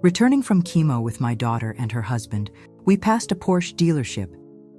Returning from chemo with my daughter and her husband, we passed a Porsche dealership.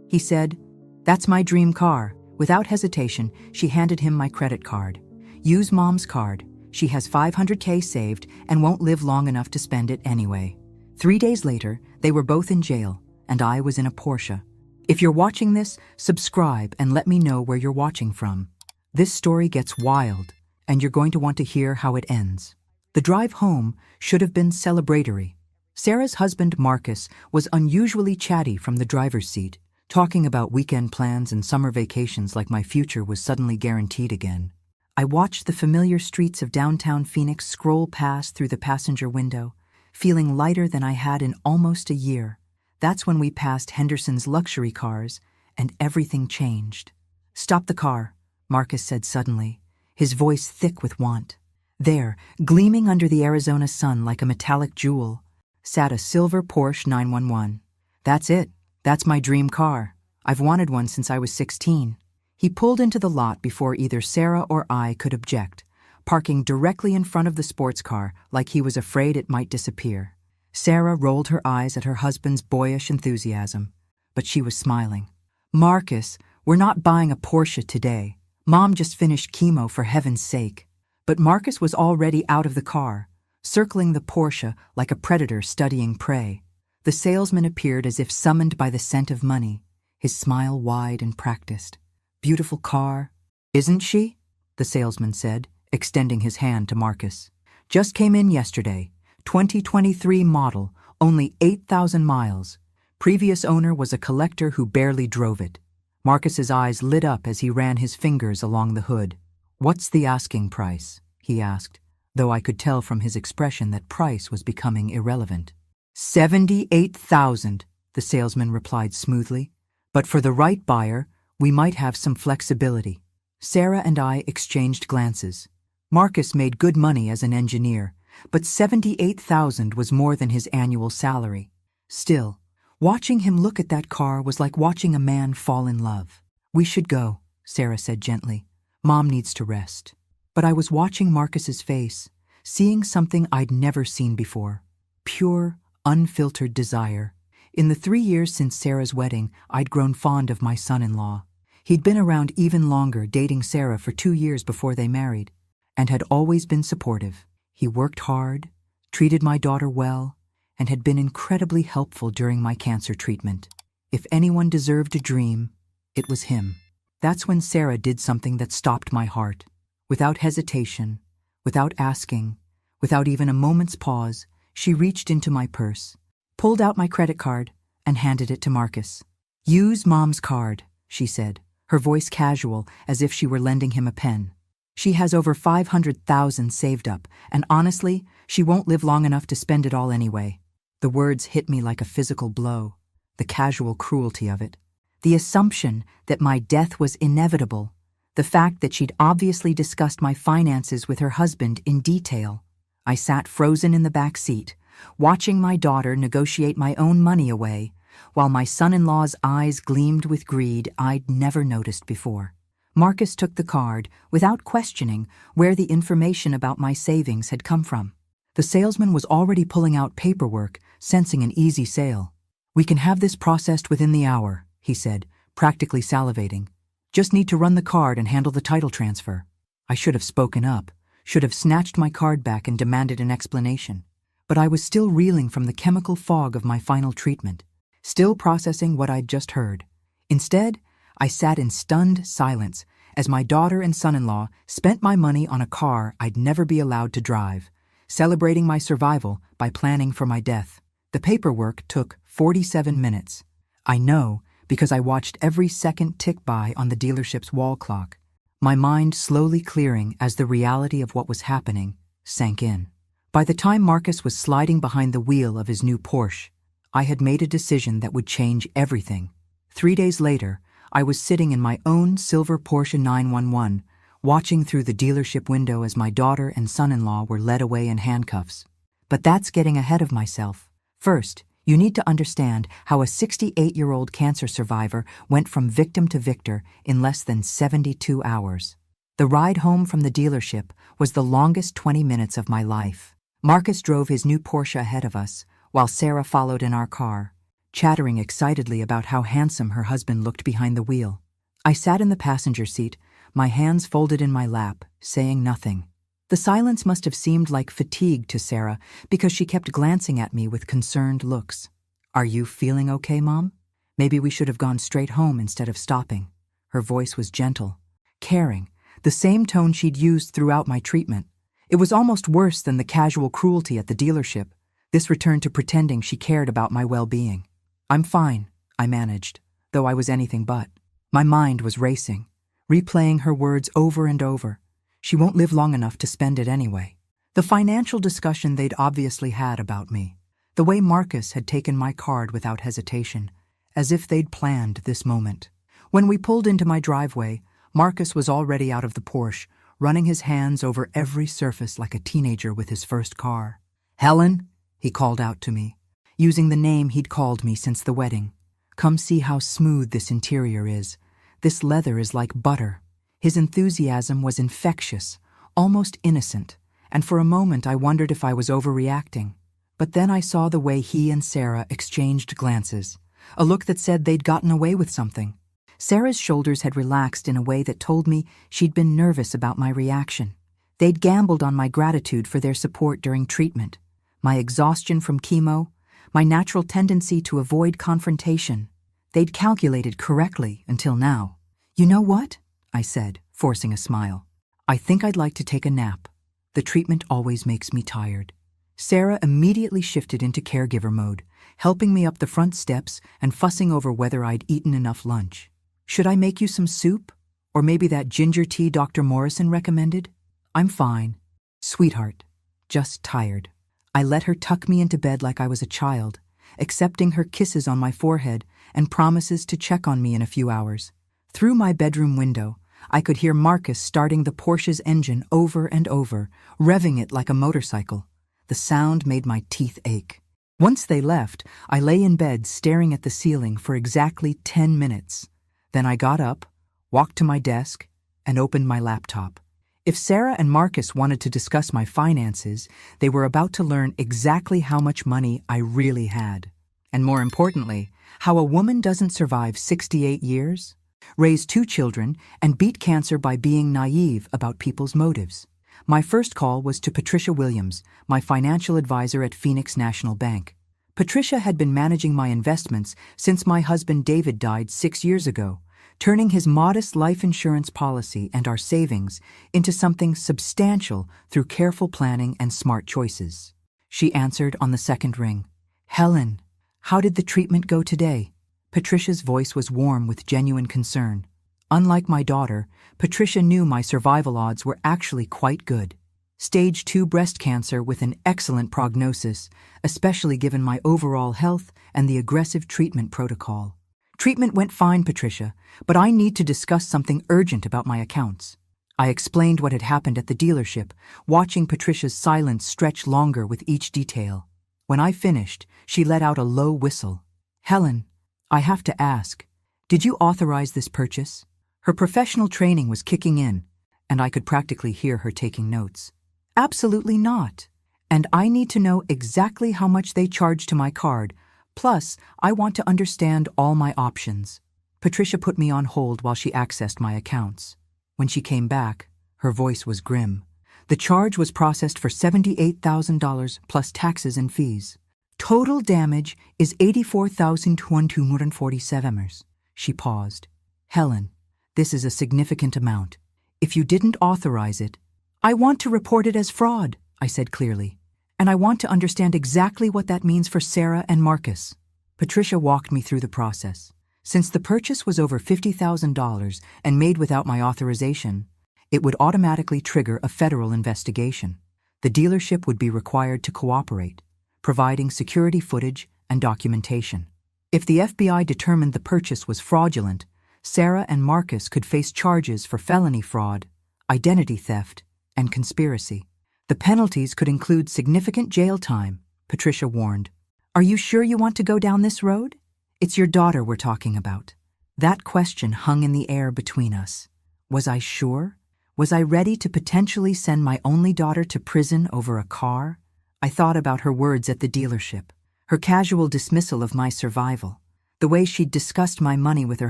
He said, "That's my dream car." Without hesitation, she handed him my credit card. "Use Mom's card. She has $500K saved and won't live long enough to spend it anyway." 3 days later, they were both in jail, and I was in a Porsche. If you're watching this, subscribe and let me know where you're watching from. This story gets wild, and you're going to want to hear how it ends. The drive home should have been celebratory. Sarah's husband, Marcus, was unusually chatty from the driver's seat, talking about weekend plans and summer vacations like my future was suddenly guaranteed again. I watched the familiar streets of downtown Phoenix scroll past through the passenger window, feeling lighter than I had in almost a year. That's when we passed Henderson's luxury cars, and everything changed. "Stop the car," Marcus said suddenly, his voice thick with want. There, gleaming under the Arizona sun like a metallic jewel, sat a silver Porsche 911. "That's it. That's my dream car. I've wanted one since I was 16. He pulled into the lot before either Sarah or I could object, parking directly in front of the sports car like he was afraid it might disappear. Sarah rolled her eyes at her husband's boyish enthusiasm, but she was smiling. "Marcus, we're not buying a Porsche today. Mom just finished chemo, for heaven's sake." But Marcus was already out of the car, circling the Porsche like a predator studying prey. The salesman appeared as if summoned by the scent of money, his smile wide and practiced. "Beautiful car, isn't she?" the salesman said, extending his hand to Marcus. "Just came in yesterday. 2023 model, only 8,000 miles. Previous owner was a collector who barely drove it." Marcus's eyes lit up as he ran his fingers along the hood. "What's the asking price?" he asked, though I could tell from his expression that price was becoming irrelevant. $78,000, the salesman replied smoothly. "But for the right buyer, we might have some flexibility." Sarah and I exchanged glances. Marcus made good money as an engineer, but $78,000 was more than his annual salary. Still, watching him look at that car was like watching a man fall in love. "We should go," Sarah said gently. "Mom needs to rest." But I was watching Marcus's face, seeing something I'd never seen before. Pure, unfiltered desire. In the 3 years since Sarah's wedding, I'd grown fond of my son-in-law. He'd been around even longer, dating Sarah for 2 years before they married, and had always been supportive. He worked hard, treated my daughter well, and had been incredibly helpful during my cancer treatment. If anyone deserved a dream, it was him. That's when Sarah did something that stopped my heart. Without hesitation, without asking, without even a moment's pause, she reached into my purse, pulled out my credit card, and handed it to Marcus. "Use Mom's card," she said, her voice casual as if she were lending him a pen. "She has over 500,000 saved up, and honestly, she won't live long enough to spend it all anyway." The words hit me like a physical blow, the casual cruelty of it. The assumption that my death was inevitable, the fact that she'd obviously discussed my finances with her husband in detail. I sat frozen in the back seat, watching my daughter negotiate my own money away, while my son-in-law's eyes gleamed with greed I'd never noticed before. Marcus took the card, without questioning where the information about my savings had come from. The salesman was already pulling out paperwork, sensing an easy sale. "We can have this processed within the hour," he said, practically salivating. "Just need to run the card and handle the title transfer." I should have spoken up, should have snatched my card back and demanded an explanation. But I was still reeling from the chemical fog of my final treatment, still processing what I'd just heard. Instead, I sat in stunned silence as my daughter and son-in-law spent my money on a car I'd never be allowed to drive, celebrating my survival by planning for my death. The paperwork took 47 minutes. I know because I watched every second tick by on the dealership's wall clock, my mind slowly clearing as the reality of what was happening sank in. By the time Marcus was sliding behind the wheel of his new Porsche, I had made a decision that would change everything. 3 days later, I was sitting in my own silver Porsche 911, watching through the dealership window as my daughter and son-in-law were led away in handcuffs. But that's getting ahead of myself. First, you need to understand how a 68-year-old cancer survivor went from victim to victor in less than 72 hours. The ride home from the dealership was the longest 20 minutes of my life. Marcus drove his new Porsche ahead of us, while Sarah followed in our car, chattering excitedly about how handsome her husband looked behind the wheel. I sat in the passenger seat, my hands folded in my lap, saying nothing. The silence must have seemed like fatigue to Sarah because she kept glancing at me with concerned looks. "Are you feeling okay, Mom? Maybe we should have gone straight home instead of stopping." Her voice was gentle, caring, the same tone she'd used throughout my treatment. It was almost worse than the casual cruelty at the dealership. This returned to pretending she cared about my well-being. "I'm fine," I managed, though I was anything but. My mind was racing, replaying her words over and over. She won't live long enough to spend it anyway. The financial discussion they'd obviously had about me. The way Marcus had taken my card without hesitation, as if they'd planned this moment. When we pulled into my driveway, Marcus was already out of the Porsche, running his hands over every surface like a teenager with his first car. "Helen," he called out to me, using the name he'd called me since the wedding. "Come see how smooth this interior is. This leather is like butter." His enthusiasm was infectious, almost innocent, and for a moment I wondered if I was overreacting. But then I saw the way he and Sarah exchanged glances, a look that said they'd gotten away with something. Sarah's shoulders had relaxed in a way that told me she'd been nervous about my reaction. They'd gambled on my gratitude for their support during treatment, my exhaustion from chemo, my natural tendency to avoid confrontation. They'd calculated correctly until now. "You know what?" I said, forcing a smile. "I think I'd like to take a nap. The treatment always makes me tired." Sarah immediately shifted into caregiver mode, helping me up the front steps and fussing over whether I'd eaten enough lunch. "Should I make you some soup? Or maybe that ginger tea Dr. Morrison recommended?" "I'm fine, sweetheart, just tired." I let her tuck me into bed like I was a child, accepting her kisses on my forehead and promises to check on me in a few hours. Through my bedroom window, I could hear Marcus starting the Porsche's engine over and over, revving it like a motorcycle. The sound made my teeth ache. Once they left, I lay in bed staring at the ceiling for exactly 10 minutes. Then I got up, walked to my desk, and opened my laptop. If Sarah and Marcus wanted to discuss my finances, they were about to learn exactly how much money I really had. And more importantly, how a woman doesn't survive 68 years, raise 2 children, and beat cancer by being naive about people's motives. My first call was to Patricia Williams, my financial advisor at Phoenix National Bank. Patricia had been managing my investments since my husband David died 6 years ago, turning his modest life insurance policy and our savings into something substantial through careful planning and smart choices. She answered on the second ring. "Helen, how did the treatment go today?" Patricia's voice was warm with genuine concern. Unlike my daughter, Patricia knew my survival odds were actually quite good. Stage 2 breast cancer with an excellent prognosis, especially given my overall health and the aggressive treatment protocol. "Treatment went fine, Patricia, but I need to discuss something urgent about my accounts." I explained what had happened at the dealership, watching Patricia's silence stretch longer with each detail. When I finished, she let out a low whistle. "Helen, I have to ask, did you authorize this purchase?" Her professional training was kicking in, and I could practically hear her taking notes. "Absolutely not. And I need to know exactly how much they charged to my card. Plus, I want to understand all my options." Patricia put me on hold while she accessed my accounts. When she came back, her voice was grim. The charge was processed for $78,000 plus taxes and fees. "Total damage is $84,247. She paused. "Helen, this is a significant amount. If you didn't authorize it—" "I want to report it as fraud," I said clearly. "And I want to understand exactly what that means for Sarah and Marcus." Patricia walked me through the process. Since the purchase was over $50,000 and made without my authorization, it would automatically trigger a federal investigation. The dealership would be required to cooperate, providing security footage and documentation. If the FBI determined the purchase was fraudulent, Sarah and Marcus could face charges for felony fraud, identity theft, and conspiracy. The penalties could include significant jail time, Patricia warned. "Are you sure you want to go down this road? It's your daughter we're talking about." That question hung in the air between us. Was I sure? Was I ready to potentially send my only daughter to prison over a car? I thought about her words at the dealership, her casual dismissal of my survival, the way she'd discussed my money with her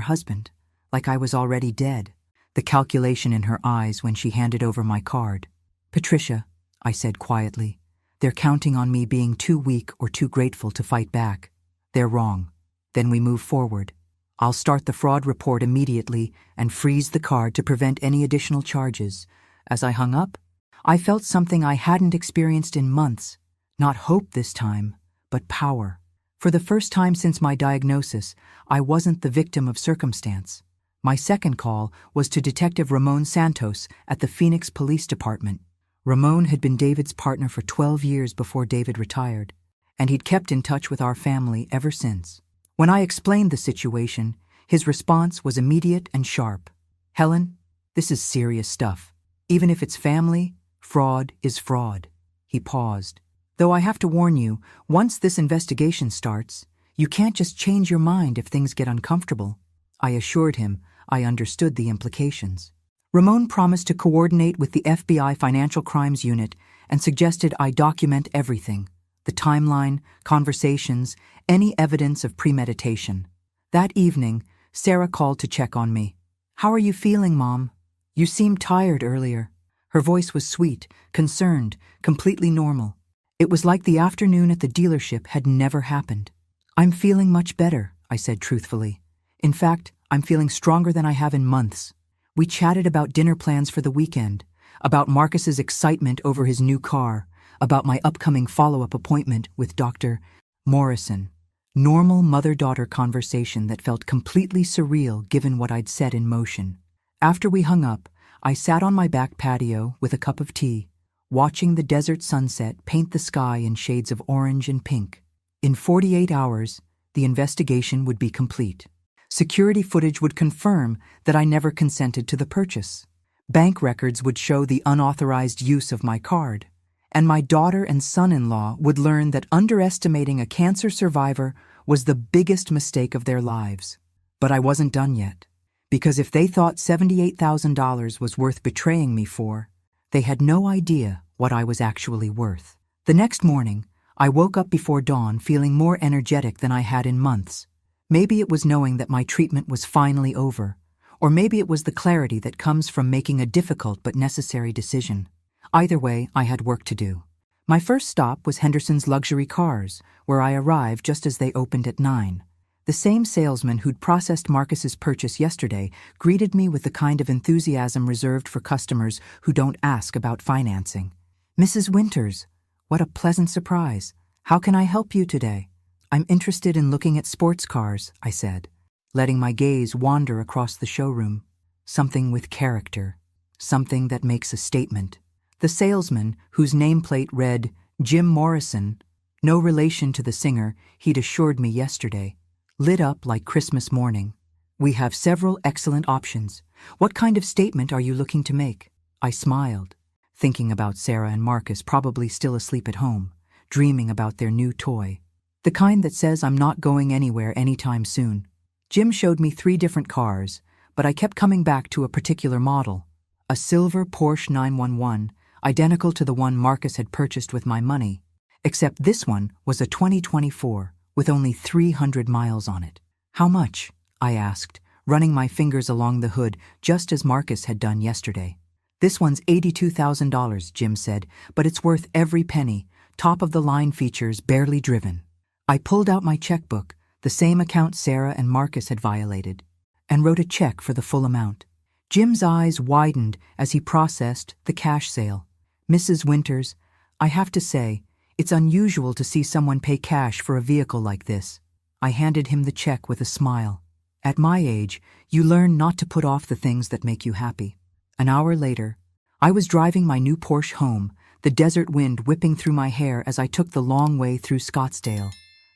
husband, like I was already dead, the calculation in her eyes when she handed over my card. "Patricia," I said quietly, "they're counting on me being too weak or too grateful to fight back. They're wrong." Then we move forward. I'll start the fraud report immediately and freeze the card to prevent any additional charges. As I hung up, I felt something I hadn't experienced in months. Not hope this time, but power. For the first time since my diagnosis, I wasn't the victim of circumstance. My second call was to Detective Ramon Santos at the Phoenix Police Department. Ramon had been David's partner for 12 years before David retired, and he'd kept in touch with our family ever since. When I explained the situation, his response was immediate and sharp. "Helen, this is serious stuff. Even if it's family, fraud is fraud." He paused. "Though I have to warn you, once this investigation starts, you can't just change your mind if things get uncomfortable." I assured him I understood the implications. Ramon promised to coordinate with the FBI Financial Crimes Unit and suggested I document everything: the timeline, conversations, any evidence of premeditation. That evening, Sarah called to check on me. "How are you feeling, Mom? You seemed tired earlier." Her voice was sweet, concerned, completely normal. It was like the afternoon at the dealership had never happened. "I'm feeling much better," I said truthfully. "In fact, I'm feeling stronger than I have in months." We chatted about dinner plans for the weekend, about Marcus's excitement over his new car, about my upcoming follow-up appointment with Dr. Morrison. Normal mother-daughter conversation that felt completely surreal given what I'd set in motion. After we hung up, I sat on my back patio with a cup of tea, watching the desert sunset paint the sky in shades of orange and pink. In 48 hours, the investigation would be complete. Security footage would confirm that I never consented to the purchase. Bank records would show the unauthorized use of my card. And my daughter and son-in-law would learn that underestimating a cancer survivor was the biggest mistake of their lives. But I wasn't done yet, because if they thought $78,000 was worth betraying me for, they had no idea what I was actually worth. The next morning, I woke up before dawn feeling more energetic than I had in months. Maybe it was knowing that my treatment was finally over, or maybe it was the clarity that comes from making a difficult but necessary decision. Either way, I had work to do. My first stop was Henderson's Luxury Cars, where I arrived just as they opened at 9. The same salesman who'd processed Marcus's purchase yesterday greeted me with the kind of enthusiasm reserved for customers who don't ask about financing. "Mrs. Winters, what a pleasant surprise. How can I help you today?" "I'm interested in looking at sports cars," I said, letting my gaze wander across the showroom. Something with character. Something that makes a statement. The salesman, whose nameplate read Jim Morrison, no relation to the singer he'd assured me yesterday, lit up like Christmas morning. "We have several excellent options. What kind of statement are you looking to make?" I smiled, thinking about Sarah and Marcus probably still asleep at home, dreaming about their new toy. The kind that says I'm not going anywhere anytime soon. Jim showed me 3 different cars, but I kept coming back to a particular model. A silver Porsche 911, identical to the one Marcus had purchased with my money, except this one was a 2024 with only 300 miles on it. "How much?" I asked, running my fingers along the hood just as Marcus had done yesterday. "This one's $82,000, Jim said, but it's worth every penny, top-of-the-line features, barely driven." I pulled out my checkbook, the same account Sarah and Marcus had violated, and wrote a check for the full amount. Jim's eyes widened as he processed the cash sale. "Mrs. Winters, I have to say, it's unusual to see someone pay cash for a vehicle like this." I handed him the check with a smile. "At my age, you learn not to put off the things that make you happy." An hour later, I was driving my new Porsche home, the desert wind whipping through my hair as I took the long way through Scottsdale.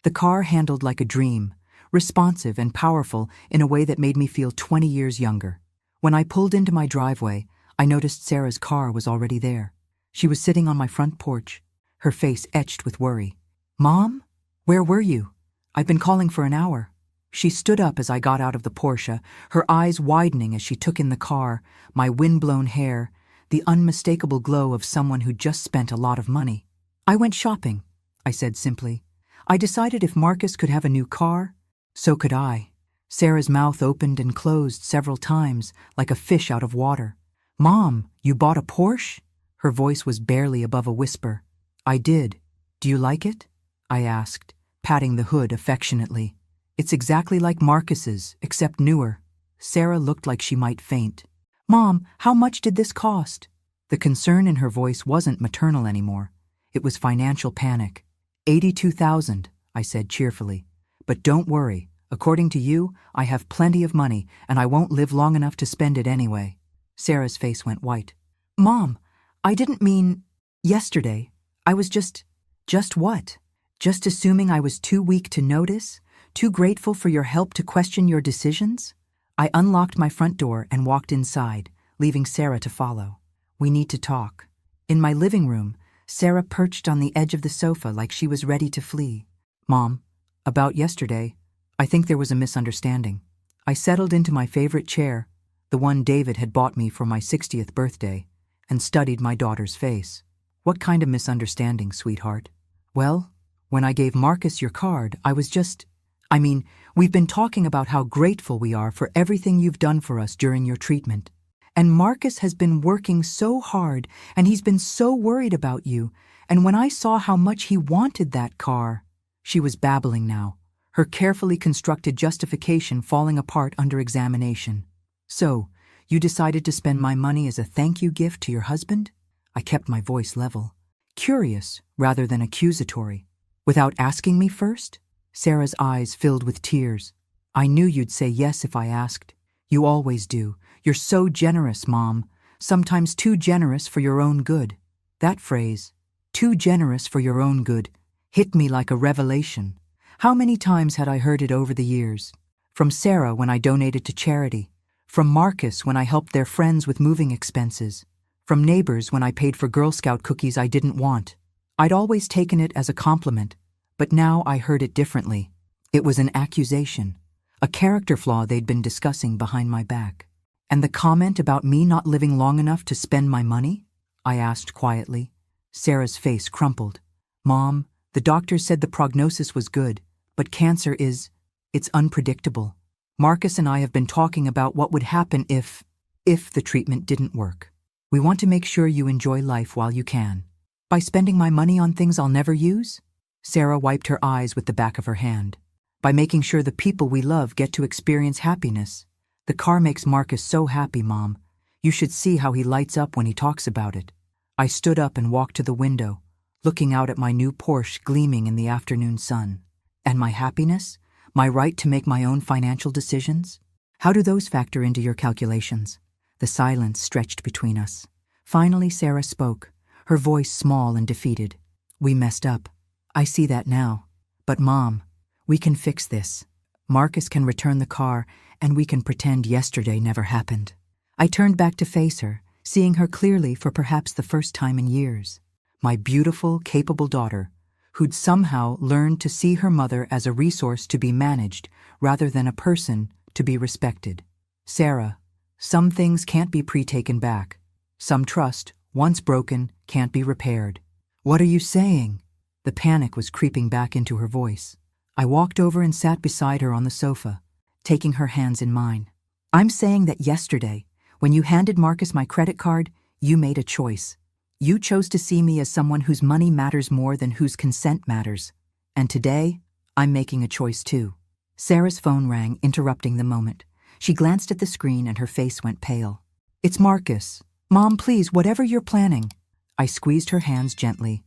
The car handled like a dream, responsive and powerful in a way that made me feel 20 years younger. When I pulled into my driveway, I noticed Sarah's car was already there. She was sitting on my front porch, her face etched with worry. "Mom? Where were you? I've been calling for an hour." She stood up as I got out of the Porsche, her eyes widening as she took in the car, my wind-blown hair, the unmistakable glow of someone who just spent a lot of money. I went shopping, I said simply. I decided if Marcus could have a new car, so could I. Sarah's mouth opened and closed several times, like a fish out of water. Mom, you bought a Porsche? Her voice was barely above a whisper. I did. Do you like it? I asked, patting the hood affectionately. It's exactly like Marcus's, except newer. Sarah looked like she might faint. Mom, how much did this cost? The concern in her voice wasn't maternal anymore. It was financial panic. $82,000, I said cheerfully. But don't worry. According to you, I have plenty of money, and I won't live long enough to spend it anyway. Sarah's face went white. Mom, I didn't mean yesterday. I was just what? Just assuming I was too weak to notice? Too grateful for your help to question your decisions? I unlocked my front door and walked inside, leaving Sarah to follow. We need to talk. In my living room, Sarah perched on the edge of the sofa like she was ready to flee. Mom, about yesterday, I think there was a misunderstanding. I settled into my favorite chair, the one David had bought me for my 60th birthday, and studied my daughter's face. What kind of misunderstanding, sweetheart? Well, when I gave Marcus your card, we've been talking about how grateful we are for everything you've done for us during your treatment. And Marcus has been working so hard, and he's been so worried about you. And when I saw how much he wanted that car, she was babbling now, her carefully constructed justification falling apart under examination. So, you decided to spend my money as a thank you gift to your husband? I kept my voice level, curious rather than accusatory. Without asking me first? Sarah's eyes filled with tears. I knew you'd say yes if I asked. You always do. You're so generous, Mom. Sometimes too generous for your own good. That phrase, too generous for your own good, hit me like a revelation. How many times had I heard it over the years? From Sarah when I donated to charity. From Marcus when I helped their friends with moving expenses. From neighbors when I paid for Girl Scout cookies I didn't want. I'd always taken it as a compliment, but now I heard it differently. It was an accusation, a character flaw they'd been discussing behind my back. And the comment about me not living long enough to spend my money? I asked quietly. Sarah's face crumpled. Mom, the doctor said the prognosis was good, but cancer it's unpredictable. Marcus and I have been talking about what would happen if the treatment didn't work. We want to make sure you enjoy life while you can. By spending my money on things I'll never use? Sarah wiped her eyes with the back of her hand. By making sure the people we love get to experience happiness. The car makes Marcus so happy, Mom. You should see how he lights up when he talks about it. I stood up and walked to the window, looking out at my new Porsche gleaming in the afternoon sun. And my happiness? My right to make my own financial decisions? How do those factor into your calculations? The silence stretched between us. Finally, Sarah spoke, her voice small and defeated. We messed up. I see that now. But Mom, we can fix this. Marcus can return the car, and we can pretend yesterday never happened. I turned back to face her, seeing her clearly for perhaps the first time in years. My beautiful, capable daughter, who'd somehow learned to see her mother as a resource to be managed rather than a person to be respected. Sarah, some things can't be pre-taken back. Some trust, once broken, can't be repaired. What are you saying? The panic was creeping back into her voice. I walked over and sat beside her on the sofa, taking her hands in mine. I'm saying that yesterday, when you handed Marcus my credit card, you made a choice. You chose to see me as someone whose money matters more than whose consent matters. And today, I'm making a choice too. Sarah's phone rang, interrupting the moment. She glanced at the screen and her face went pale. It's Marcus. Mom, please, whatever you're planning. I squeezed her hands gently.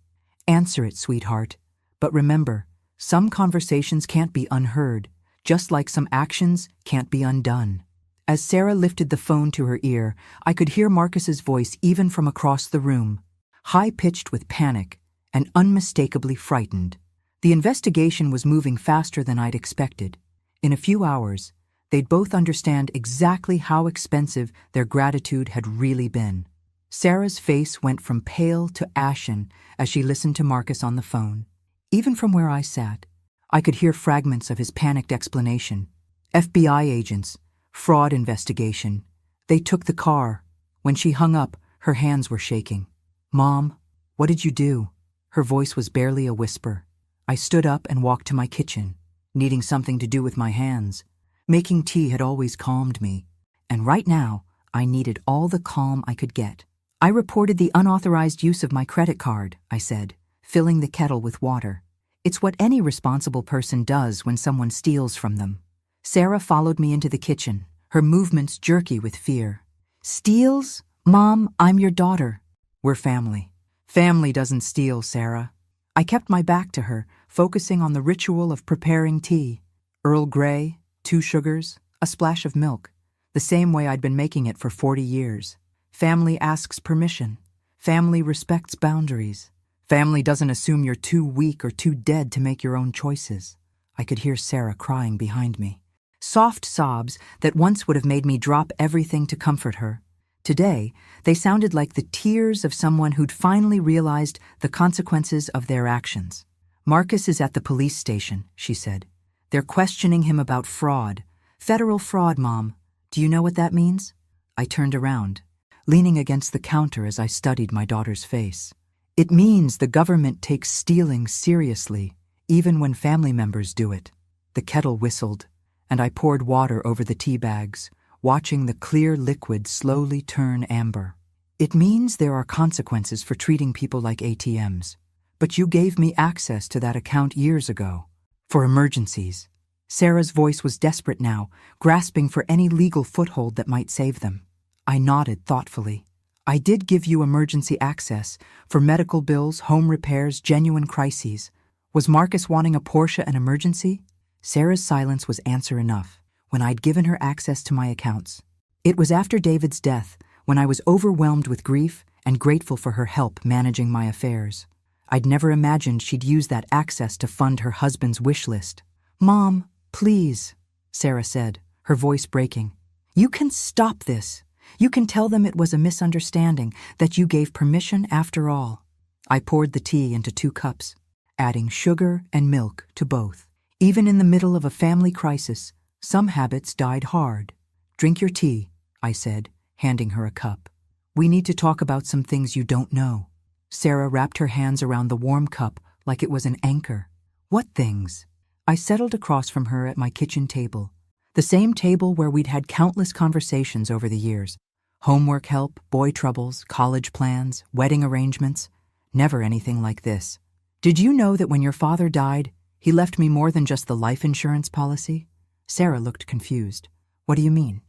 Answer it, sweetheart. But remember, some conversations can't be unheard, just like some actions can't be undone. As Sarah lifted the phone to her ear, I could hear Marcus's voice even from across the room, high-pitched with panic and unmistakably frightened. The investigation was moving faster than I'd expected. In a few hours, they'd both understand exactly how expensive their gratitude had really been. Sarah's face went from pale to ashen as she listened to Marcus on the phone. Even from where I sat, I could hear fragments of his panicked explanation. FBI agents, fraud investigation. They took the car. When she hung up, her hands were shaking. Mom, what did you do? Her voice was barely a whisper. I stood up and walked to my kitchen, needing something to do with my hands. Making tea had always calmed me, and right now I needed all the calm I could get. I reported the unauthorized use of my credit card, I said, filling the kettle with water. It's what any responsible person does when someone steals from them. Sarah followed me into the kitchen, her movements jerky with fear. Steals? Mom, I'm your daughter. We're family. Family doesn't steal, Sarah. I kept my back to her, focusing on the ritual of preparing tea. Earl Grey, 2 sugars, a splash of milk, the same way I'd been making it for 40 years. Family asks permission. Family respects boundaries. Family doesn't assume you're too weak or too dead to make your own choices. I could hear Sarah crying behind me. Soft sobs that once would have made me drop everything to comfort her. Today, they sounded like the tears of someone who'd finally realized the consequences of their actions. Marcus is at the police station, she said. They're questioning him about fraud. Federal fraud, Mom. Do you know what that means? I turned around, leaning against the counter as I studied my daughter's face. It means the government takes stealing seriously, even when family members do it. The kettle whistled, and I poured water over the tea bags, watching the clear liquid slowly turn amber. It means there are consequences for treating people like ATMs. But you gave me access to that account years ago. For emergencies. Sarah's voice was desperate now, grasping for any legal foothold that might save them. I nodded thoughtfully. I did give you emergency access for medical bills, home repairs, genuine crises. Was Marcus wanting a Porsche an emergency? Sarah's silence was answer enough when I'd given her access to my accounts. It was after David's death, when I was overwhelmed with grief and grateful for her help managing my affairs. I'd never imagined she'd use that access to fund her husband's wish list. Mom, please, Sarah said, her voice breaking. You can stop this. You can tell them it was a misunderstanding, that you gave permission after all. I poured the tea into 2 cups, adding sugar and milk to both. Even in the middle of a family crisis, some habits died hard. Drink your tea, I said, handing her a cup. We need to talk about some things you don't know. Sarah wrapped her hands around the warm cup like it was an anchor. What things? I settled across from her at my kitchen table, the same table where we'd had countless conversations over the years. Homework help, boy troubles, college plans, wedding arrangements. Never anything like this. Did you know that when your father died, he left me more than just the life insurance policy? Sarah looked confused. What do you mean?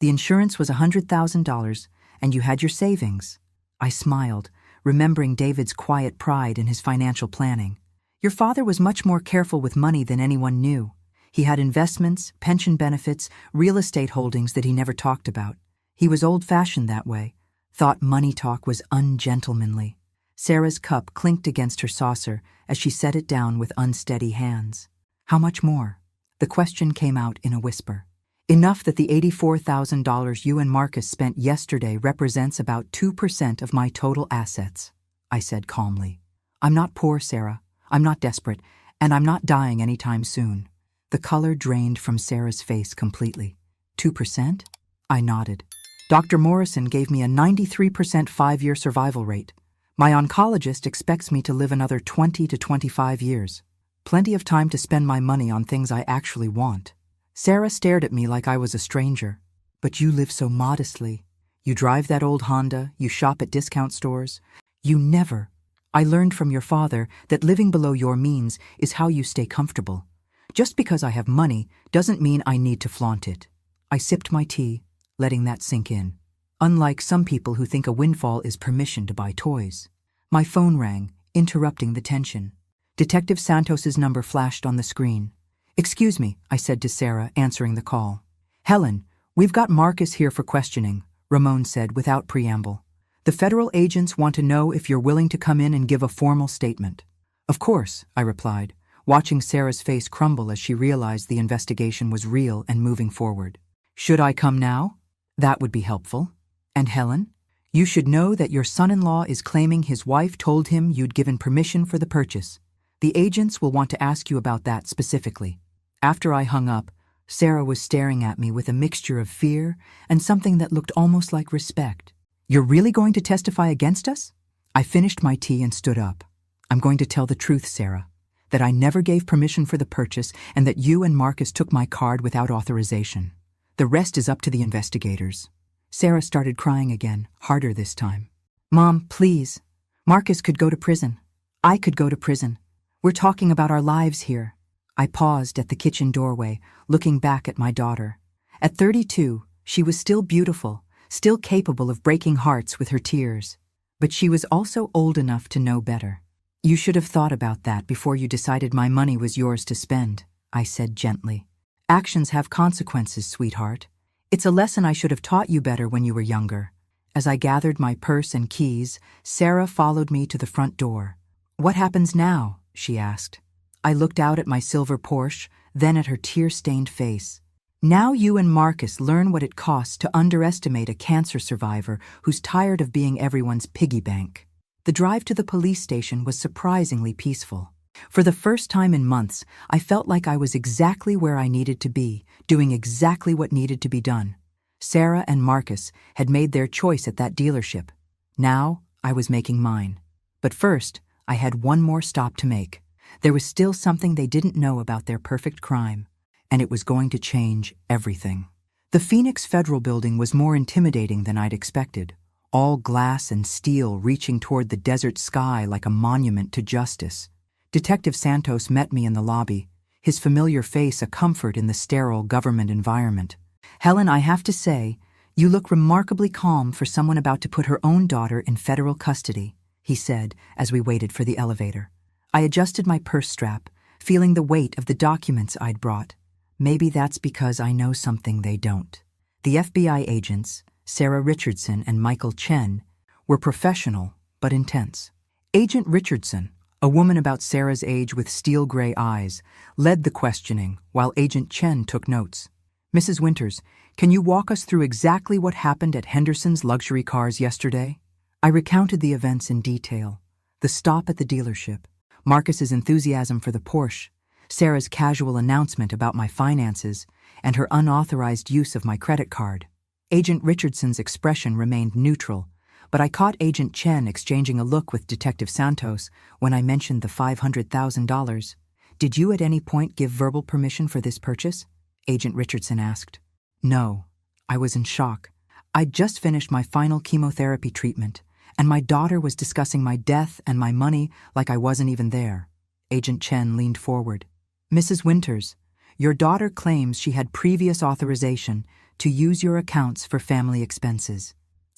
The insurance was $100,000, and you had your savings. I smiled, remembering David's quiet pride in his financial planning. Your father was much more careful with money than anyone knew. He had investments, pension benefits, real estate holdings that he never talked about. He was old-fashioned that way, thought money talk was ungentlemanly. Sarah's cup clinked against her saucer as she set it down with unsteady hands. How much more? The question came out in a whisper. Enough that the $84,000 you and Marcus spent yesterday represents about 2% of my total assets, I said calmly. I'm not poor, Sarah. I'm not desperate, and I'm not dying anytime soon. The color drained from Sarah's face completely. 2%? I nodded. Dr. Morrison gave me a 93% 5-year survival rate. My oncologist expects me to live another 20 to 25 years. Plenty of time to spend my money on things I actually want. Sarah stared at me like I was a stranger. But you live so modestly. You drive that old Honda, you shop at discount stores. You never. I learned from your father that living below your means is how you stay comfortable. Just because I have money doesn't mean I need to flaunt it. I sipped my tea, letting that sink in. Unlike some people who think a windfall is permission to buy toys. My phone rang, interrupting the tension. Detective Santos's number flashed on the screen. Excuse me, I said to Sarah, answering the call. Helen, we've got Marcus here for questioning, Ramon said without preamble. The federal agents want to know if you're willing to come in and give a formal statement. Of course, I replied, watching Sarah's face crumble as she realized the investigation was real and moving forward. Should I come now? That would be helpful. And Helen? You should know that your son-in-law is claiming his wife told him you'd given permission for the purchase. The agents will want to ask you about that specifically. After I hung up, Sarah was staring at me with a mixture of fear and something that looked almost like respect. You're really going to testify against us? I finished my tea and stood up. I'm going to tell the truth, Sarah, that I never gave permission for the purchase and that you and Marcus took my card without authorization. The rest is up to the investigators." Sarah started crying again, harder this time. "Mom, please. Marcus could go to prison. I could go to prison. We're talking about our lives here." I paused at the kitchen doorway, looking back at my daughter. At 32, she was still beautiful, still capable of breaking hearts with her tears. But she was also old enough to know better. "You should have thought about that before you decided my money was yours to spend," I said gently. "Actions have consequences, sweetheart. It's a lesson I should have taught you better when you were younger." As I gathered my purse and keys, Sarah followed me to the front door. "What happens now?" she asked. I looked out at my silver Porsche, then at her tear-stained face. "Now you and Marcus learn what it costs to underestimate a cancer survivor who's tired of being everyone's piggy bank." The drive to the police station was surprisingly peaceful. For the first time in months, I felt like I was exactly where I needed to be, doing exactly what needed to be done. Sarah and Marcus had made their choice at that dealership. Now, I was making mine. But first, I had one more stop to make. There was still something they didn't know about their perfect crime, and it was going to change everything. The Phoenix Federal Building was more intimidating than I'd expected, all glass and steel reaching toward the desert sky like a monument to justice. Detective Santos met me in the lobby, his familiar face a comfort in the sterile government environment. "Helen, I have to say, you look remarkably calm for someone about to put her own daughter in federal custody," he said as we waited for the elevator. I adjusted my purse strap, feeling the weight of the documents I'd brought. Maybe that's because I know something they don't. The FBI agents, Sarah Richardson and Michael Chen, were professional but intense. Agent Richardson, a woman about Sarah's age with steel-gray eyes, led the questioning while Agent Chen took notes. "Mrs. Winters, can you walk us through exactly what happened at Henderson's luxury cars yesterday?" I recounted the events in detail. The stop at the dealership, Marcus's enthusiasm for the Porsche, Sarah's casual announcement about my finances, and her unauthorized use of my credit card. Agent Richardson's expression remained neutral, but I caught Agent Chen exchanging a look with Detective Santos when I mentioned the $500,000. "Did you at any point give verbal permission for this purchase?" Agent Richardson asked. "No, I was in shock. I'd just finished my final chemotherapy treatment, and my daughter was discussing my death and my money like I wasn't even there." Agent Chen leaned forward. "Mrs. Winters, your daughter claims she had previous authorization to use your accounts for family expenses."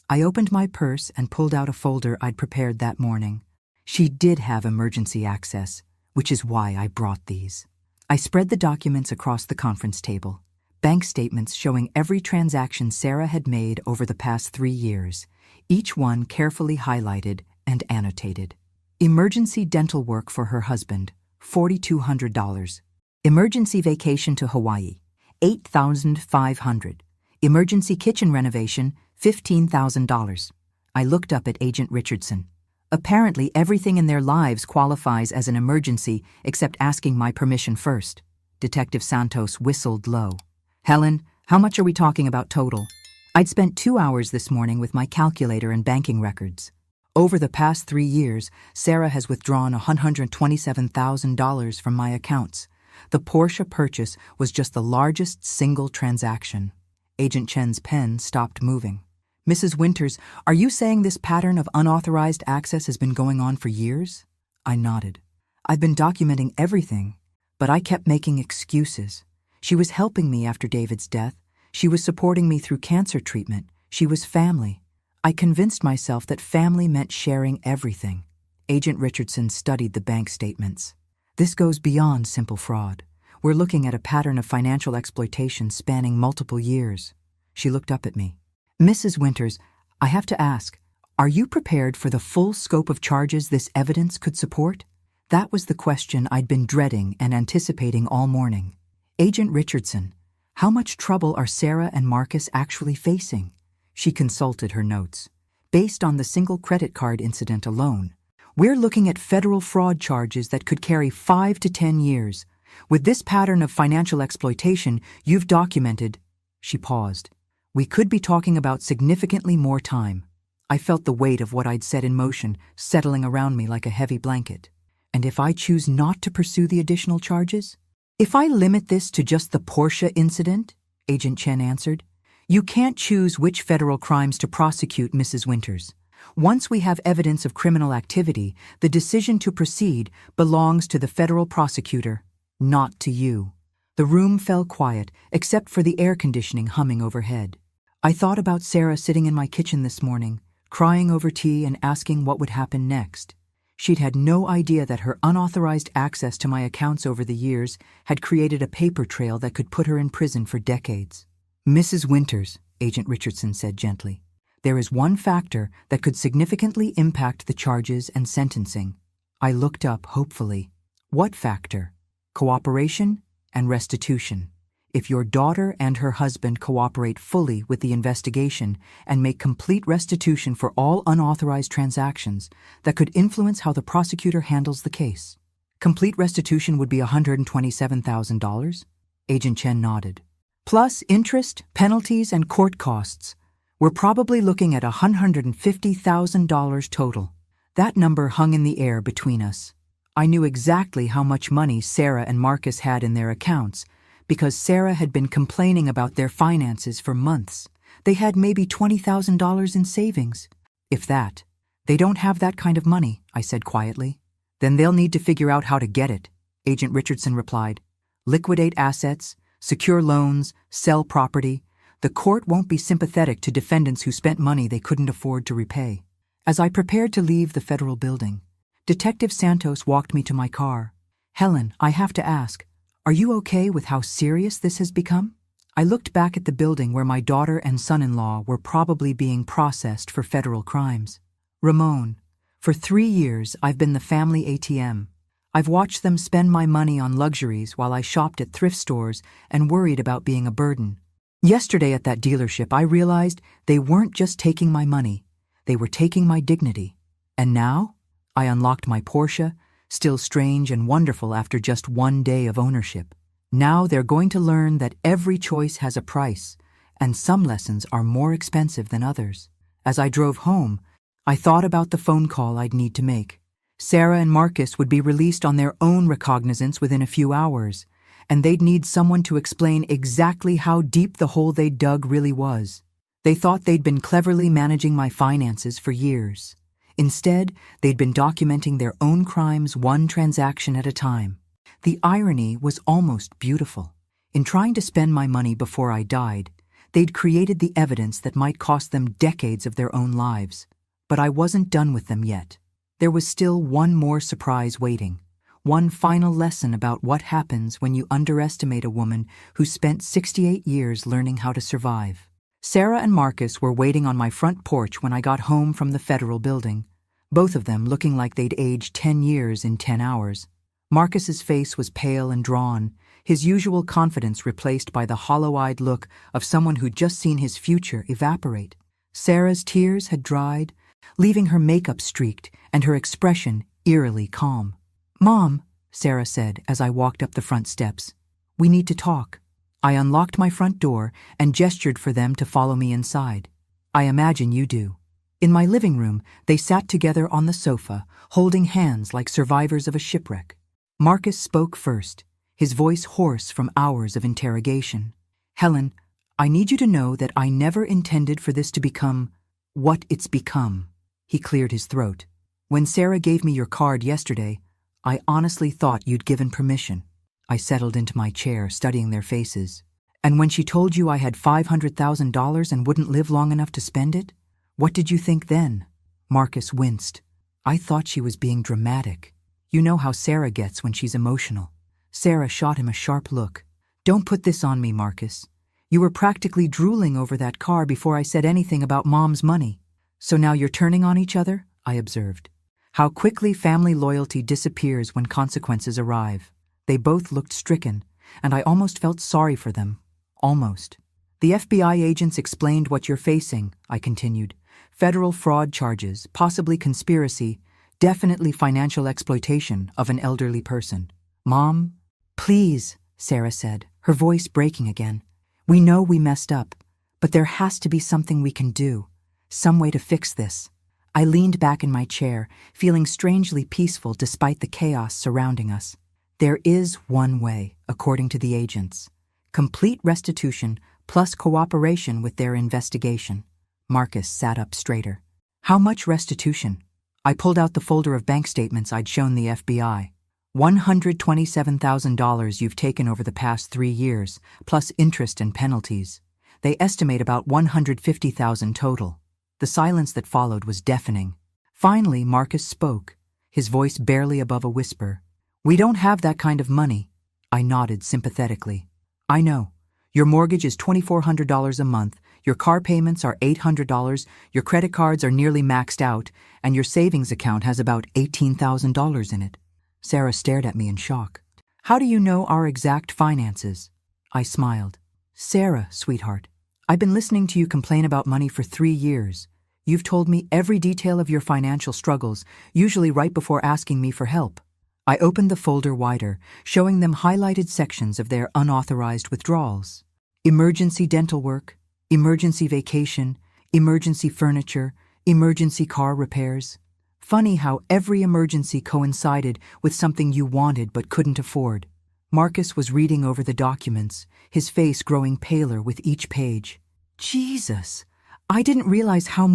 I opened my purse and pulled out a folder I'd prepared that morning. She did have emergency access, which is why I brought these. I spread the documents across the conference table. Bank statements showing every transaction Sarah had made over the past 3 years, each one carefully highlighted and annotated. Emergency dental work for her husband, $4,200. Emergency vacation to Hawaii, $8,500. Emergency kitchen renovation, $15,000. I looked up at Agent Richardson. Apparently everything in their lives qualifies as an emergency except asking my permission first. Detective Santos whistled low. "Helen, how much are we talking about total?" I'd spent 2 hours this morning with my calculator and banking records. Over the past 3 years, Sarah has withdrawn $127,000 from my accounts. The Porsche purchase was just the largest single transaction. Agent Chen's pen stopped moving. "Mrs. Winters, are you saying this pattern of unauthorized access has been going on for years?" I nodded. "I've been documenting everything, but I kept making excuses. She was helping me after David's death. She was supporting me through cancer treatment. She was family. I convinced myself that family meant sharing everything." Agent Richardson studied the bank statements. "This goes beyond simple fraud. We're looking at a pattern of financial exploitation spanning multiple years." She looked up at me. "Mrs. Winters, I have to ask, are you prepared for the full scope of charges this evidence could support?" That was the question I'd been dreading and anticipating all morning. "Agent Richardson, how much trouble are Sarah and Marcus actually facing?" She consulted her notes. "Based on the single credit card incident alone, we're looking at federal fraud charges that could carry 5 to 10 years. With this pattern of financial exploitation you've documented—" She paused. "We could be talking about significantly more time." I felt the weight of what I'd set in motion settling around me like a heavy blanket. And if I choose not to pursue the additional charges? If I limit this to just the Porsche incident, Agent Chen answered, you can't choose which federal crimes to prosecute, Mrs. Winters. Once we have evidence of criminal activity, the decision to proceed belongs to the federal prosecutor, not to you. The room fell quiet, except for the air conditioning humming overhead. I thought about Sarah sitting in my kitchen this morning, crying over tea and asking what would happen next. She'd had no idea that her unauthorized access to my accounts over the years had created a paper trail that could put her in prison for decades. Mrs. Winters, Agent Richardson said gently, there is one factor that could significantly impact the charges and sentencing. I looked up hopefully. What factor? Cooperation and restitution. If your daughter and her husband cooperate fully with the investigation and make complete restitution for all unauthorized transactions, that could influence how the prosecutor handles the case. Complete restitution would be $127,000? Agent Chen nodded. Plus interest, penalties, and court costs. We're probably looking at $150,000 total. That number hung in the air between us. I knew exactly how much money Sarah and Marcus had in their accounts, because Sarah had been complaining about their finances for months. They had maybe $20,000 in savings. If that. They don't have that kind of money, I said quietly. Then they'll need to figure out how to get it, Agent Richardson replied. Liquidate assets, secure loans, sell property. The court won't be sympathetic to defendants who spent money they couldn't afford to repay. As I prepared to leave the federal building, Detective Santos walked me to my car. Helen, I have to ask, are you okay with how serious this has become? I looked back at the building where my daughter and son-in-law were probably being processed for federal crimes. Ramon, for 3 years I've been the family ATM. I've watched them spend my money on luxuries while I shopped at thrift stores and worried about being a burden. Yesterday at that dealership I realized they weren't just taking my money, they were taking my dignity. And now? I unlocked my Porsche, still strange and wonderful after just 1 day of ownership. Now they're going to learn that every choice has a price, and some lessons are more expensive than others. As I drove home, I thought about the phone call I'd need to make. Sarah and Marcus would be released on their own recognizance within a few hours, and they'd need someone to explain exactly how deep the hole they'd dug really was. They thought they'd been cleverly managing my finances for years. Instead, they'd been documenting their own crimes one transaction at a time. The irony was almost beautiful. In trying to spend my money before I died, they'd created the evidence that might cost them decades of their own lives. But I wasn't done with them yet. There was still one more surprise waiting. One final lesson about what happens when you underestimate a woman who spent 68 years learning how to survive. Sarah and Marcus were waiting on my front porch when I got home from the federal building, both of them looking like they'd aged 10 years in 10 hours. Marcus's face was pale and drawn, his usual confidence replaced by the hollow-eyed look of someone who'd just seen his future evaporate. Sarah's tears had dried, leaving her makeup streaked and her expression eerily calm. "Mom," Sarah said as I walked up the front steps, "we need to talk." I unlocked my front door and gestured for them to follow me inside. I imagine you do. In my living room, they sat together on the sofa, holding hands like survivors of a shipwreck. Marcus spoke first, his voice hoarse from hours of interrogation. "Helen, I need you to know that I never intended for this to become what it's become." He cleared his throat. "When Sarah gave me your card yesterday, I honestly thought you'd given permission." I settled into my chair, studying their faces. "And when she told you I had $500,000 and wouldn't live long enough to spend it, what did you think then?" Marcus winced. "I thought she was being dramatic. You know how Sarah gets when she's emotional." Sarah shot him a sharp look. "Don't put this on me, Marcus. You were practically drooling over that car before I said anything about Mom's money." "So now you're turning on each other?" I observed. How quickly family loyalty disappears when consequences arrive. They both looked stricken, and I almost felt sorry for them. Almost. "The FBI agents explained what you're facing," I continued. "Federal fraud charges, possibly conspiracy, definitely financial exploitation of an elderly person." "Mom?" "Please," Sarah said, her voice breaking again. "We know we messed up, but there has to be something we can do. Some way to fix this. I leaned back in my chair, feeling strangely peaceful despite the chaos surrounding us. There is one way, according to the agents. Complete restitution plus cooperation with their investigation. Marcus sat up straighter. How much restitution? I pulled out the folder of bank statements I'd shown the FBI. $127,000 you've taken over the past 3 years, plus interest and penalties. They estimate about $150,000 total. The silence that followed was deafening. Finally, Marcus spoke, his voice barely above a whisper. We don't have that kind of money. I nodded sympathetically. I know. Your mortgage is $2,400 a month, your car payments are $800, your credit cards are nearly maxed out, and your savings account has about $18,000 in it. Sarah stared at me in shock. How do you know our exact finances? I smiled. Sarah, sweetheart, I've been listening to you complain about money for 3 years. You've told me every detail of your financial struggles, usually right before asking me for help. I opened the folder wider, showing them highlighted sections of their unauthorized withdrawals. Emergency dental work, emergency vacation, emergency furniture, emergency car repairs. Funny how every emergency coincided with something you wanted but couldn't afford. Marcus was reading over the documents, his face growing paler with each page. Jesus, I didn't realize how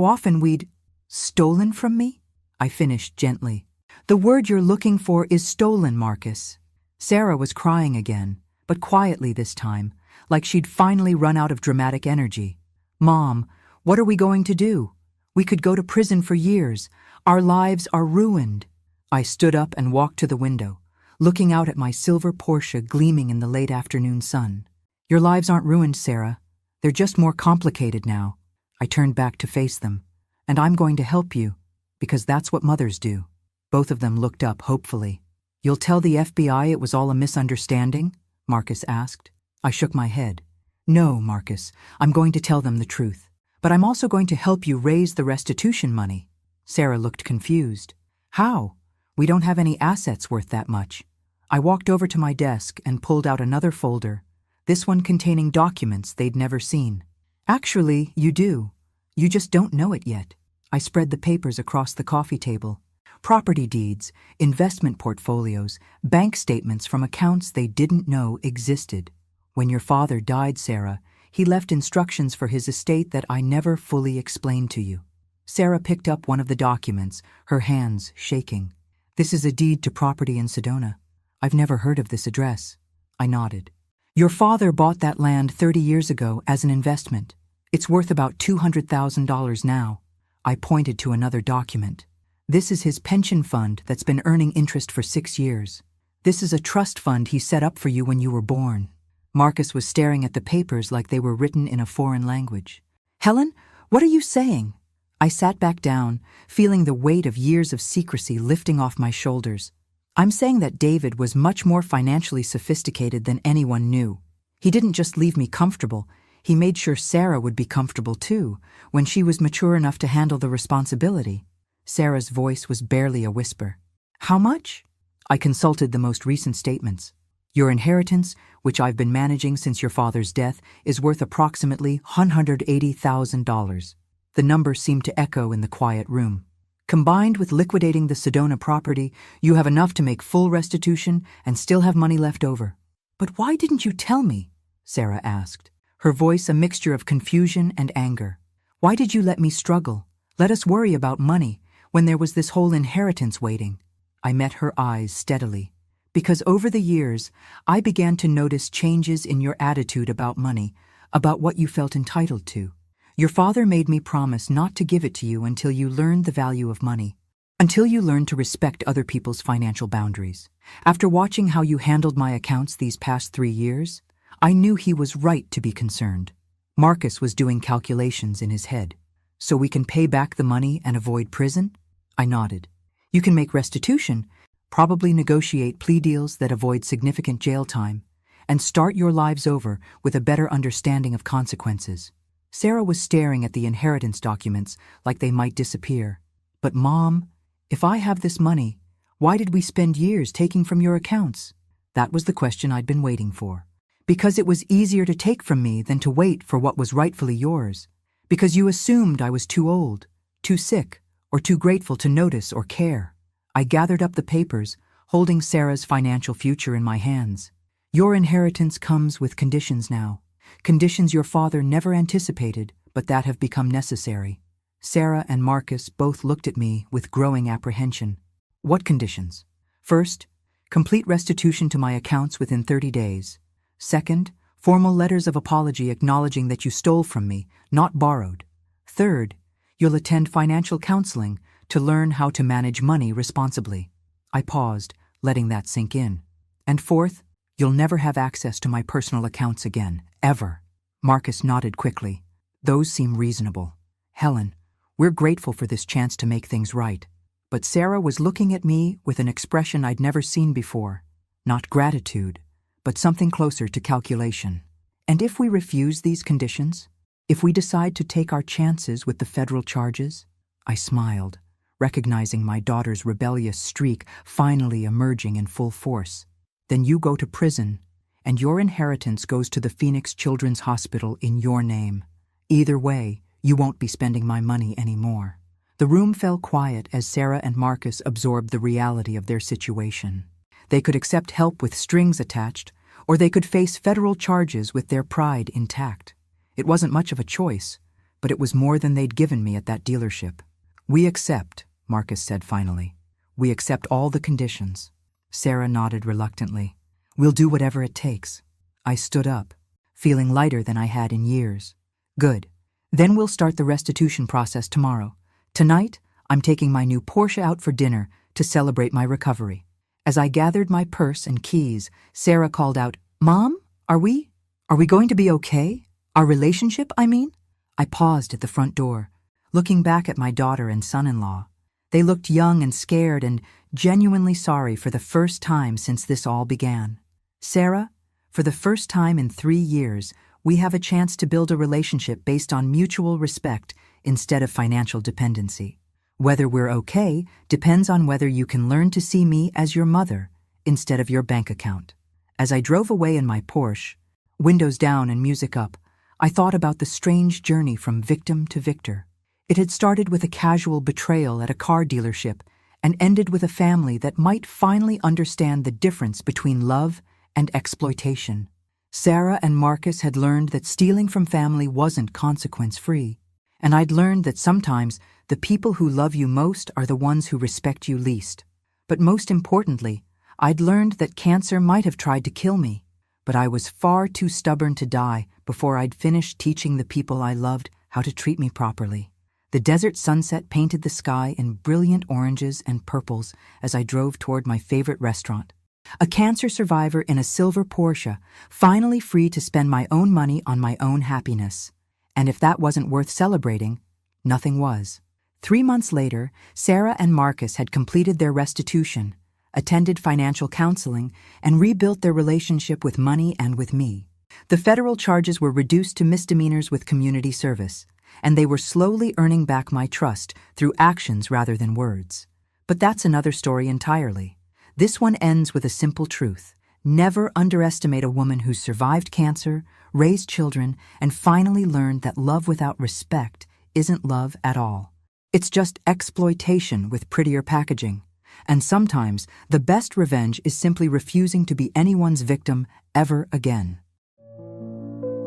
often we'd stolen from me? I finished gently. The word you're looking for is stolen, Marcus. Sarah was crying again, but quietly this time, like she'd finally run out of dramatic energy. Mom, what are we going to do? We could go to prison for years. Our lives are ruined. I stood up and walked to the window, looking out at my silver Porsche gleaming in the late afternoon sun. Your lives aren't ruined, Sarah. They're just more complicated now. I turned back to face them. And I'm going to help you, because that's what mothers do. Both of them looked up hopefully. You'll tell the FBI it was all a misunderstanding? Marcus asked. I shook my head. No, Marcus, I'm going to tell them the truth. But I'm also going to help you raise the restitution money. Sarah looked confused. How? We don't have any assets worth that much. I walked over to my desk and pulled out another folder, this one containing documents they'd never seen. Actually, you do. You just don't know it yet. I spread the papers across the coffee table. Property deeds, investment portfolios, bank statements from accounts they didn't know existed. When your father died, Sarah, he left instructions for his estate that I never fully explained to you. Sarah picked up one of the documents, her hands shaking. This is a deed to property in Sedona. I've never heard of this address. I nodded. Your father bought that land 30 years ago as an investment. It's worth about $200,000 now. I pointed to another document. This is his pension fund that's been earning interest for 6 years. This is a trust fund he set up for you when you were born. Marcus was staring at the papers like they were written in a foreign language. Helen, what are you saying? I sat back down, feeling the weight of years of secrecy lifting off my shoulders. I'm saying that David was much more financially sophisticated than anyone knew. He didn't just leave me comfortable, he made sure Sarah would be comfortable too, when she was mature enough to handle the responsibility. Sarah's voice was barely a whisper. How much? I consulted the most recent statements. Your inheritance, which I've been managing since your father's death, is worth approximately $180,000. The number seemed to echo in the quiet room. Combined with liquidating the Sedona property, you have enough to make full restitution and still have money left over. But why didn't you tell me? Sarah asked, her voice a mixture of confusion and anger. Why did you let me struggle, let us worry about money, when there was this whole inheritance waiting? I met her eyes steadily. Because over the years, I began to notice changes in your attitude about money, about what you felt entitled to. Your father made me promise not to give it to you until you learned the value of money, until you learned to respect other people's financial boundaries. After watching how you handled my accounts these past 3 years, I knew he was right to be concerned. Marcus was doing calculations in his head. So we can pay back the money and avoid prison? I nodded. You can make restitution, probably negotiate plea deals that avoid significant jail time, and start your lives over with a better understanding of consequences. Sarah was staring at the inheritance documents like they might disappear. But Mom, if I have this money, why did we spend years taking from your accounts? That was the question I'd been waiting for. Because it was easier to take from me than to wait for what was rightfully yours. Because you assumed I was too old, too sick, or too grateful to notice or care. I gathered up the papers, holding Sarah's financial future in my hands. Your inheritance comes with conditions now. Conditions your father never anticipated, but that have become necessary. Sarah and Marcus both looked at me with growing apprehension. What conditions? First, complete restitution to my accounts within 30 days. Second, formal letters of apology acknowledging that you stole from me, not borrowed. Third, you'll attend financial counseling to learn how to manage money responsibly. I paused, letting that sink in. And fourth, you'll never have access to my personal accounts again, ever. Marcus nodded quickly. Those seem reasonable. Helen, we're grateful for this chance to make things right. But Sarah was looking at me with an expression I'd never seen before. Not gratitude, but something closer to calculation. And if we refuse these conditions? If we decide to take our chances with the federal charges? I smiled, recognizing my daughter's rebellious streak finally emerging in full force. Then you go to prison, and your inheritance goes to the Phoenix Children's Hospital in your name. Either way, you won't be spending my money anymore. The room fell quiet as Sarah and Marcus absorbed the reality of their situation. They could accept help with strings attached, or they could face federal charges with their pride intact. It wasn't much of a choice, but it was more than they'd given me at that dealership. We accept, Marcus said finally. We accept all the conditions. Sarah nodded reluctantly. We'll do whatever it takes. I stood up, feeling lighter than I had in years. Good. Then we'll start the restitution process tomorrow. Tonight, I'm taking my new Porsche out for dinner to celebrate my recovery. As I gathered my purse and keys, Sarah called out, Mom, are we going to be okay? Our relationship, I mean? I paused at the front door, looking back at my daughter and son-in-law. They looked young and scared and genuinely sorry for the first time since this all began. Sarah, for the first time in 3 years, we have a chance to build a relationship based on mutual respect instead of financial dependency. Whether we're okay depends on whether you can learn to see me as your mother instead of your bank account. As I drove away in my Porsche, windows down and music up, I thought about the strange journey from victim to victor. It had started with a casual betrayal at a car dealership and ended with a family that might finally understand the difference between love and exploitation. Sarah and Marcus had learned that stealing from family wasn't consequence-free, and I'd learned that sometimes the people who love you most are the ones who respect you least. But most importantly, I'd learned that cancer might have tried to kill me, but I was far too stubborn to die before I'd finished teaching the people I loved how to treat me properly. The desert sunset painted the sky in brilliant oranges and purples as I drove toward my favorite restaurant. A cancer survivor in a silver Porsche, finally free to spend my own money on my own happiness. And if that wasn't worth celebrating, nothing was. 3 months later, Sarah and Marcus had completed their restitution, attended financial counseling, and rebuilt their relationship with money and with me. The federal charges were reduced to misdemeanors with community service, and they were slowly earning back my trust through actions rather than words. But that's another story entirely. This one ends with a simple truth. Never underestimate a woman who survived cancer, raised children, and finally learned that love without respect isn't love at all. It's just exploitation with prettier packaging. And sometimes the best revenge is simply refusing to be anyone's victim ever again.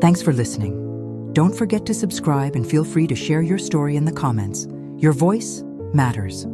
Thanks for listening. Don't forget to subscribe and feel free to share your story in the comments. Your voice matters.